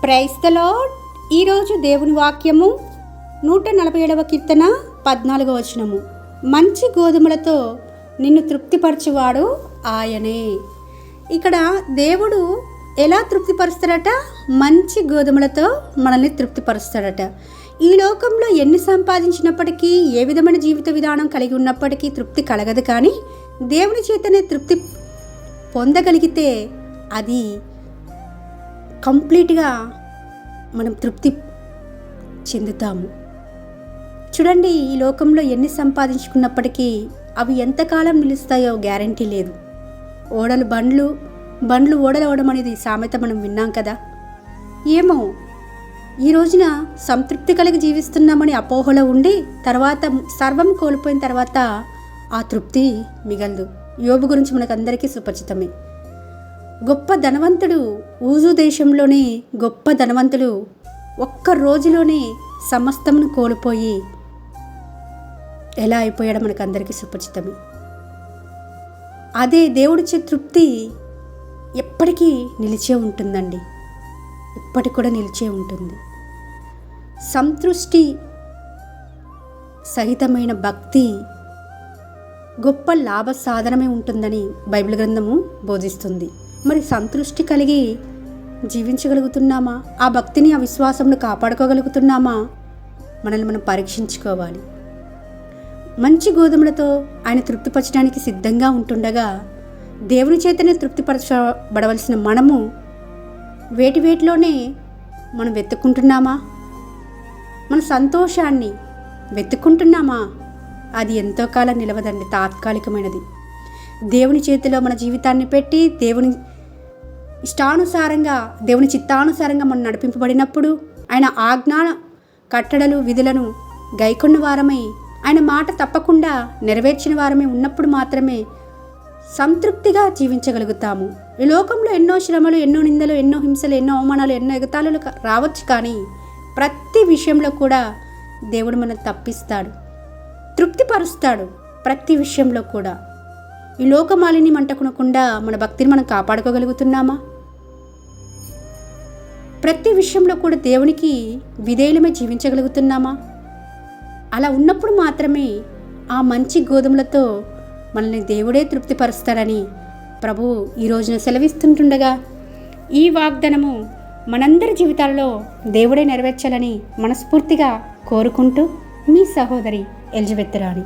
Praise the lord. ఈరోజు దేవుని వాక్యము 147వ కీర్తన 14వ వచనము. మంచి గోధుమలతో నిన్ను తృప్తిపరచువాడు ఆయనే. ఇక్కడ దేవుడు ఎలా తృప్తిపరుస్తాడట? మంచి గోధుమలతో మనల్ని తృప్తిపరుస్తాడట. ఈ లోకంలో ఎన్ని సంపాదించినప్పటికీ, ఏ విధమైన జీవిత విధానం కలిగి ఉన్నప్పటికీ తృప్తి కలగదు. కానీ దేవుని చేతనే తృప్తి పొందగలిగితే అది కంప్లీట్గా మనం తృప్తి చెందుతాము. చూడండి, ఈ లోకంలో ఎన్ని సంపాదించుకున్నప్పటికీ అవి ఎంతకాలం నిలుస్తాయో గ్యారంటీ లేదు. బండ్లు ఓడలు అవడం అనేది సామెత మనం విన్నాం కదా. ఏమో ఈ రోజున సంతృప్తి కలిగి జీవిస్తున్నామని అపోహలో ఉండి తర్వాత సర్వం కోల్పోయిన తర్వాత ఆ తృప్తి మిగలదు. యోబు గురించి మనకు అందరికీ సుపరిచితమే. గొప్ప ధనవంతుడు, ఊజు దేశంలోని గొప్ప ధనవంతుడు ఒక్క రోజులోనే సమస్తమును కోల్పోయి ఎలా అయిపోయాడో మనకు అందరికీ సుపరిచితమే. అదే దేవుడిచ్చే తృప్తి ఎప్పటికీ నిలిచే ఉంటుందండి, ఇప్పటికి కూడా నిలిచే ఉంటుంది. సంతృష్టి సహితమైన భక్తి గొప్ప లాభ సాధనమే ఉంటుందని బైబిల్ గ్రంథము బోధిస్తుంది. మరి సంతృష్టి కలిగి జీవించగలుగుతున్నామా? ఆ భక్తిని, ఆ విశ్వాసంను కాపాడుకోగలుగుతున్నామా? మనల్ని మనం పరీక్షించుకోవాలి. మంచి గోధుమలతో ఆయన తృప్తిపరచడానికి సిద్ధంగా ఉంటుండగా దేవుని చేతనే తృప్తిపరచబడవలసిన మనము వేటిలోనే మనం వెతుక్కుంటున్నామా? మన సంతోషాన్ని వెతుక్కుంటున్నామా? అది ఎంతో కాలం నిలవదండి, తాత్కాలికమైనది. దేవుని చేతిలో మన జీవితాన్ని పెట్టి దేవుని ఇష్టానుసారంగా, దేవుని చిత్తానుసారంగా మనం నడిపింపబడినప్పుడు, ఆయన ఆజ్ఞా కట్టడలు విధులను గైకొన్న వారమై, ఆయన మాట తప్పకుండా నెరవేర్చిన వారమే ఉన్నప్పుడు మాత్రమే సంతృప్తిగా జీవించగలుగుతాము. ఈ లోకంలో ఎన్నో శ్రమలు, ఎన్నో నిందలు, ఎన్నో హింసలు, ఎన్నో అవమానాలు, ఎన్నో ఎగతాళులు రావచ్చు. కానీ ప్రతి విషయంలో కూడా దేవుడు మనల్ని తప్పిస్తాడు, తృప్తిపరుస్తాడు. ప్రతి విషయంలో కూడా ఈ లోకమాలిని మంటకునకుండా మన భక్తిని మనం కాపాడుకోగలుగుతున్నామా? ప్రతి విషయంలో కూడా దేవునికి విధేయులమే జీవించగలుగుతున్నామా? అలా ఉన్నప్పుడు మాత్రమే ఆ మంచి గోధుమలతో మనల్ని దేవుడే తృప్తిపరుస్తాడని ప్రభువు ఈ రోజున సెలవిస్తుంటుండగా, ఈ వాగ్దానము మనందరి జీవితాలలో దేవుడే నెరవేర్చాలని మనస్ఫూర్తిగా కోరుకుంటూ మీ సహోదరి ఎలిజబెత్ రాణి.